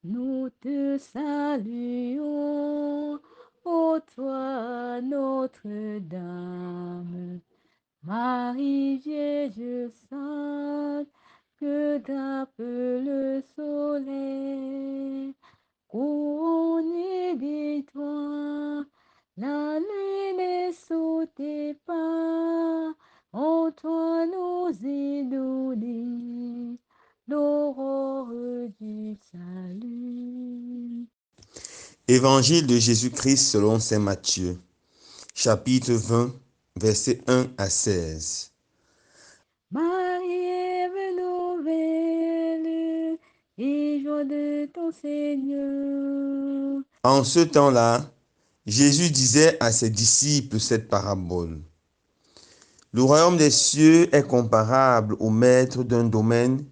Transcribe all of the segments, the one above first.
Nous te saluons, ô toi Notre-Dame. Marie Vierge sainte, que tape le soleil, couronné d'étoiles, la lune est sous tes pas. En toi nous est donnée l'aurore du salut. Évangile de Jésus-Christ selon saint Matthieu, chapitre 20, versets 1 à 16. Marie, nouvelle, et joie de ton Seigneur. En ce temps-là, Jésus disait à ses disciples cette parabole. Le royaume des cieux est comparable au maître d'un domaine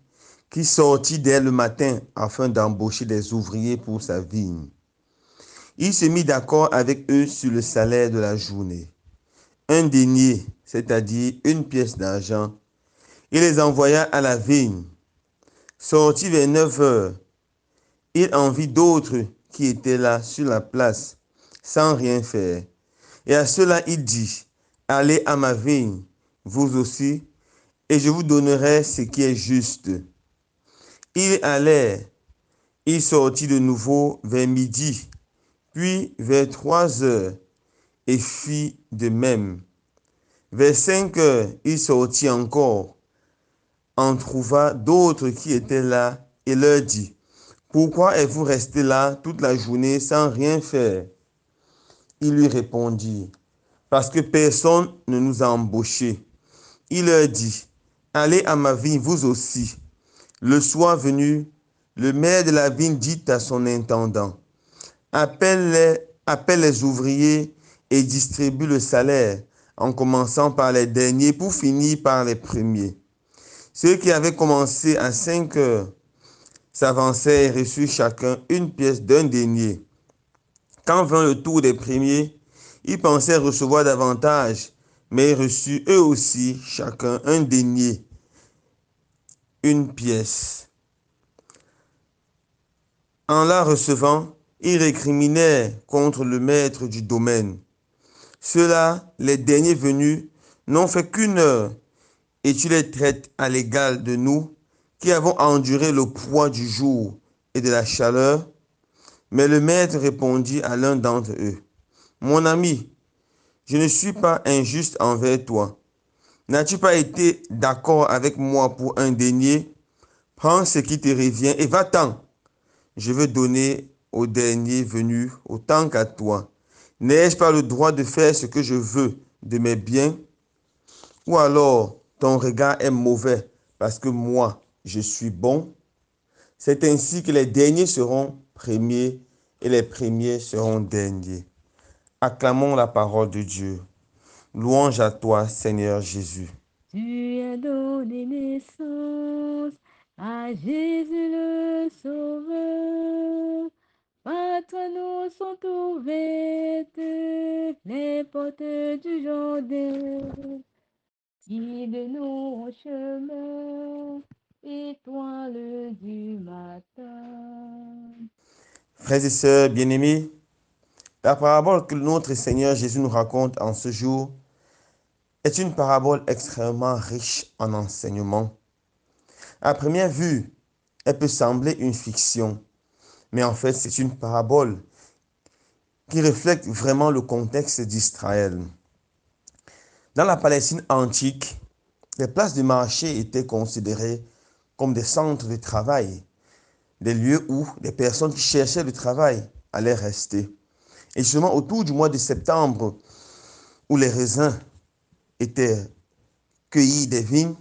qui sortit dès le matin afin d'embaucher des ouvriers pour sa vigne. Il se mit d'accord avec eux sur le salaire de la journée. Un denier, c'est-à-dire une pièce d'argent. Il les envoya à la vigne. Sorti vers 9 heures, il en vit d'autres qui étaient là sur la place, sans rien faire. Et à cela il dit, allez à ma vigne, vous aussi, et je vous donnerai ce qui est juste. Ils allèrent, il sortit de nouveau vers midi, puis vers 3 heures, et fit de même. Vers 5 heures, il sortit encore, en trouva d'autres qui étaient là, et leur dit, pourquoi êtes-vous restés là toute la journée sans rien faire? Il lui répondit, parce que personne ne nous a embauchés. Il leur dit, allez à ma vigne vous aussi. Le soir venu, le maire de la vigne dit à son intendant, appelle les ouvriers et distribue le salaire, en commençant par les derniers pour finir par les premiers. Ceux qui avaient commencé à 5 heures s'avancèrent et reçurent chacun une pièce d'un denier. Quand vint le tour des premiers, ils pensaient recevoir davantage, mais ils reçurent eux aussi chacun un denier, une pièce. En la recevant, ils récriminèrent contre le maître du domaine. Ceux-là, les derniers venus, n'ont fait qu'une heure, et tu les traites à l'égal de nous, qui avons enduré le poids du jour et de la chaleur. Mais le maître répondit à l'un d'entre eux, mon ami, je ne suis pas injuste envers toi. N'as-tu pas été d'accord avec moi pour un denier? Prends ce qui te revient et va-t'en. Je veux donner au dernier venu autant qu'à toi. N'ai-je pas le droit de faire ce que je veux de mes biens? Ou alors ton regard est mauvais parce que moi, je suis bon? C'est ainsi que les derniers seront premiers et les premiers seront derniers. Acclamons la parole de Dieu. Louange à toi, Seigneur Jésus. Tu as donné naissance à Jésus le Sauveur. Par toi nous sont ouvertes les portes du Jourdain. Guide-nous au chemin, étoile du matin. Frères et sœurs bien-aimés, la parabole que notre Seigneur Jésus nous raconte en ce jour est une parabole extrêmement riche en enseignements. À première vue, elle peut sembler une fiction, mais en fait, c'est une parabole qui reflète vraiment le contexte d'Israël. Dans la Palestine antique, les places de marché étaient considérées comme des centres de travail, des lieux où les personnes qui cherchaient le travail allaient rester. Et justement, autour du mois de septembre, où les raisins étaient cueillis des vignes,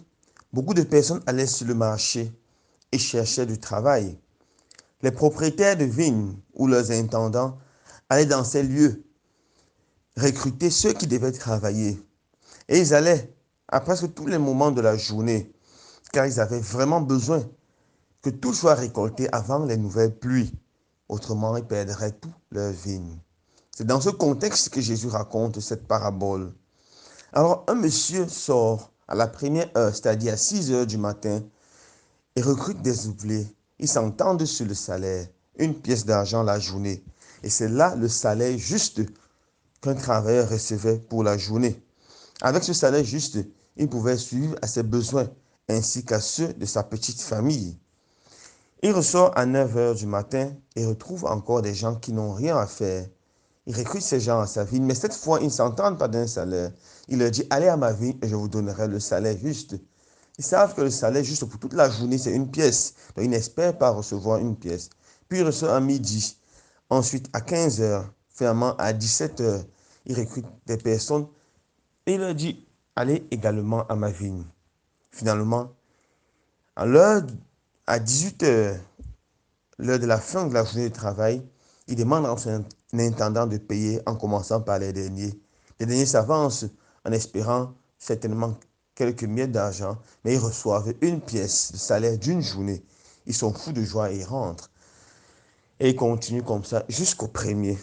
beaucoup de personnes allaient sur le marché et cherchaient du travail. Les propriétaires de vignes ou leurs intendants allaient dans ces lieux recruter ceux qui devaient travailler. Et ils allaient à presque tous les moments de la journée, car ils avaient vraiment besoin que tout soit récolté avant les nouvelles pluies. Autrement, ils perdraient tout leur vigne. C'est dans ce contexte que Jésus raconte cette parabole. Alors, un monsieur sort à la première heure, c'est-à-dire à 6 heures du matin, et recrute des ouvriers. Ils s'entendent sur le salaire une pièce d'argent la journée. Et c'est là le salaire juste qu'un travailleur recevait pour la journée. Avec ce salaire juste, il pouvait suivre à ses besoins ainsi qu'à ceux de sa petite famille. Il ressort à 9 heures du matin et retrouve encore des gens qui n'ont rien à faire. Il recrute ces gens à sa ville, mais cette fois, ils ne s'entendent pas d'un salaire. Il leur dit, allez à ma ville et je vous donnerai le salaire juste. Ils savent que le salaire juste pour toute la journée, c'est une pièce. Donc, ils n'espèrent pas recevoir une pièce. Puis, il reçoit à midi. Ensuite, à 15 heures. Finalement, à 17 heures, il recrute des personnes et il leur dit, allez également à ma vigne. Finalement, à l'heure, à 18 heures, l'heure de la fin de la journée de travail, il demande à son intendant de payer en commençant par les derniers. Les derniers s'avancent en espérant certainement quelques miettes d'argent, mais ils reçoivent une pièce de salaire d'une journée. Ils sont fous de joie et ils rentrent. Et ils continuent comme ça jusqu'au premier.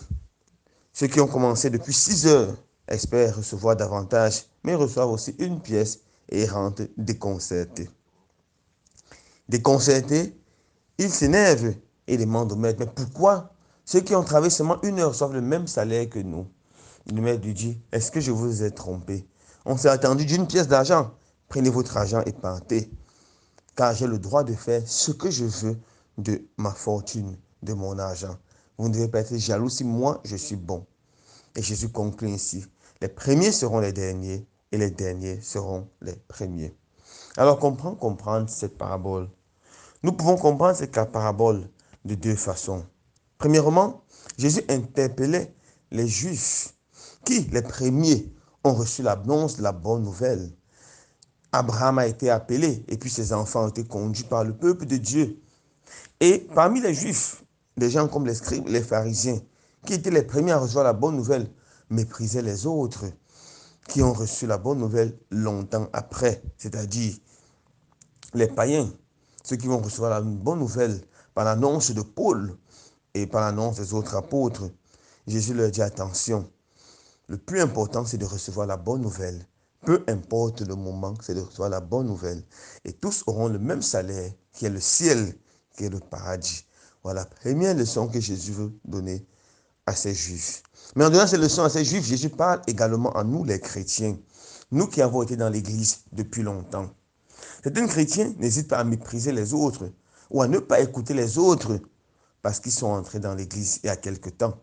Ceux qui ont commencé depuis 6 heures espèrent recevoir davantage, mais ils reçoivent aussi une pièce et ils rentrent déconcertés. Déconcertés, ils s'énervent et demandent au maître, mais pourquoi ceux qui ont travaillé seulement 1 heure reçoivent le même salaire que nous? Le maître lui dit, est-ce que je vous ai trompé? On s'est attendu d'une pièce d'argent. Prenez votre argent et partez, car j'ai le droit de faire ce que je veux de ma fortune, de mon argent. Vous ne devez pas être jaloux si moi je suis bon. Et Jésus conclut ainsi, les premiers seront les derniers et les derniers seront les premiers. Alors comprendre cette parabole. Nous pouvons comprendre cette parabole de deux façons. Premièrement, Jésus interpellait les Juifs qui, les premiers, ont reçu l'annonce de la bonne nouvelle. Abraham a été appelé et puis ses enfants ont été conduits par le peuple de Dieu. Et parmi les Juifs, des gens comme les scribes, les pharisiens, qui étaient les premiers à recevoir la bonne nouvelle, méprisaient les autres qui ont reçu la bonne nouvelle longtemps après, c'est-à-dire les païens, ceux qui vont recevoir la bonne nouvelle par l'annonce de Paul et par l'annonce des autres apôtres. Jésus leur dit attention, le plus important c'est de recevoir la bonne nouvelle. Peu importe le moment, c'est de recevoir la bonne nouvelle. Et tous auront le même salaire, qui est le ciel, qui est le paradis. Voilà la première leçon que Jésus veut donner à ces Juifs. Mais en donnant ces leçons à ces Juifs, Jésus parle également à nous, les chrétiens. Nous qui avons été dans l'Église depuis longtemps. Certains chrétiens n'hésitent pas à mépriser les autres ou à ne pas écouter les autres parce qu'ils sont entrés dans l'Église il y a quelque temps.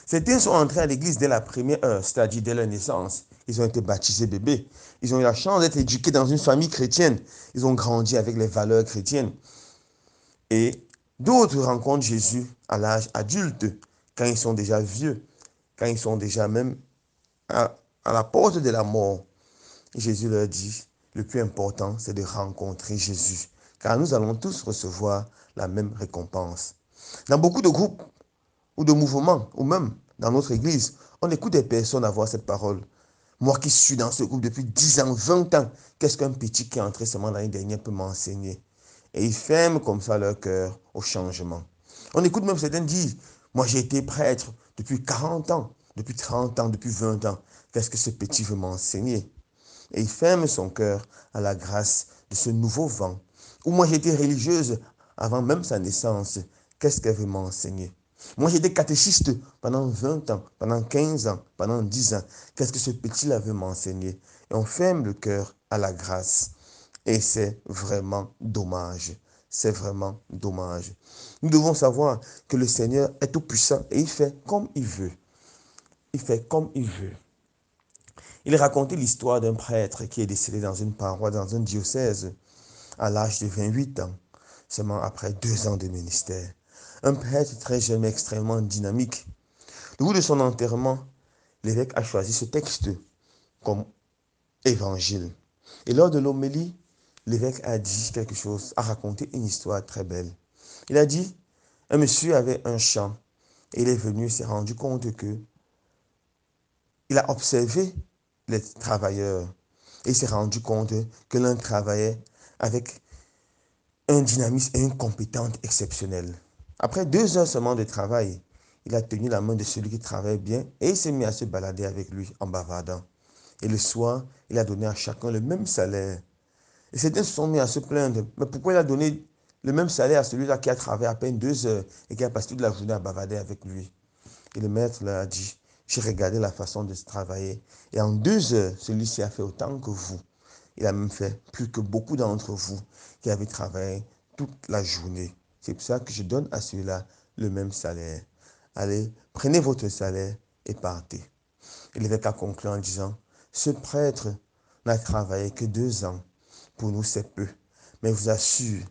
Certains sont entrés à l'église dès la première heure, c'est-à-dire dès leur naissance. Ils ont été baptisés bébés. Ils ont eu la chance d'être éduqués dans une famille chrétienne. Ils ont grandi avec les valeurs chrétiennes. Et d'autres rencontrent Jésus à l'âge adulte, quand ils sont déjà vieux, quand ils sont déjà même à la porte de la mort. Jésus leur dit, le plus important, c'est de rencontrer Jésus, car nous allons tous recevoir la même récompense. Dans beaucoup de groupes, ou de mouvements, ou même dans notre église, on écoute des personnes avoir cette parole. Moi qui suis dans ce groupe depuis 10 ans, 20 ans, qu'est-ce qu'un petit qui est entré seulement l'année dernière peut m'enseigner? Et ils ferment comme ça leur cœur au changement. On écoute même certains dire, moi j'ai été prêtre depuis 40 ans, depuis 30 ans, depuis 20 ans. Qu'est-ce que ce petit veut m'enseigner? Et il ferme son cœur à la grâce de ce nouveau vent. Ou moi j'ai été religieuse avant même sa naissance. Qu'est-ce qu'elle veut m'enseigner? Moi, j'étais catéchiste pendant 20 ans, pendant 15 ans, pendant 10 ans. Qu'est-ce que ce petit-là veut m'enseigner? Et on ferme le cœur à la grâce. Et c'est vraiment dommage. C'est vraiment dommage. Nous devons savoir que le Seigneur est tout puissant et il fait comme il veut. Il fait comme il veut. Il racontait l'histoire d'un prêtre qui est décédé dans une paroisse, dans un diocèse, à l'âge de 28 ans, seulement après 2 ans de ministère. Un prêtre très jeune mais extrêmement dynamique. Le jour de son enterrement, l'évêque a choisi ce texte comme évangile. Et lors de l'homélie, l'évêque a dit quelque chose, a raconté une histoire très belle. Il a dit, un monsieur avait un champ et il est venu, s'est rendu compte que il a observé les travailleurs et il s'est rendu compte que l'un travaillait avec un dynamisme et une compétence exceptionnelle. Après 2 heures seulement de travail, il a tenu la main de celui qui travaille bien et il s'est mis à se balader avec lui en bavardant. Et le soir, il a donné à chacun le même salaire. Et certains se sont mis à se plaindre. Mais pourquoi il a donné le même salaire à celui-là qui a travaillé à peine 2 heures et qui a passé toute la journée à bavarder avec lui. Et le maître leur a dit, j'ai regardé la façon de travailler. Et en 2 heures, celui-ci a fait autant que vous. Il a même fait plus que beaucoup d'entre vous qui avez travaillé toute la journée. C'est pour ça que je donne à celui-là le même salaire. Allez, prenez votre salaire et partez. Et l'évêque a conclu en disant, ce prêtre n'a travaillé que 2 ans. Pour nous, c'est peu. Mais je vous assure,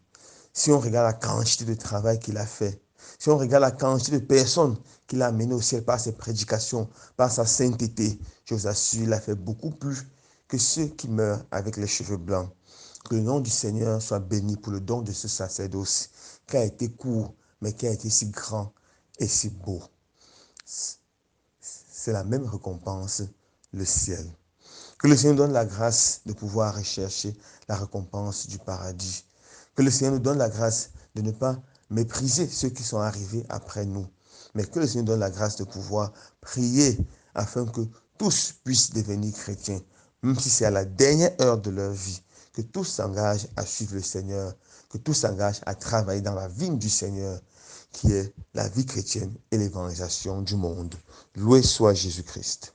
si on regarde la quantité de travail qu'il a fait, si on regarde la quantité de personnes qu'il a amenées au ciel par ses prédications, par sa sainteté, je vous assure, il a fait beaucoup plus que ceux qui meurent avec les cheveux blancs. Que le nom du Seigneur soit béni pour le don de ce sacerdoce qui a été court, mais qui a été si grand et si beau. C'est la même récompense, le ciel. Que le Seigneur nous donne la grâce de pouvoir rechercher la récompense du paradis. Que le Seigneur nous donne la grâce de ne pas mépriser ceux qui sont arrivés après nous. Mais que le Seigneur nous donne la grâce de pouvoir prier afin que tous puissent devenir chrétiens, même si c'est à la dernière heure de leur vie. Que tous s'engagent à suivre le Seigneur, que tous s'engagent à travailler dans la vigne du Seigneur, qui est la vie chrétienne et l'évangélisation du monde. Loué soit Jésus-Christ.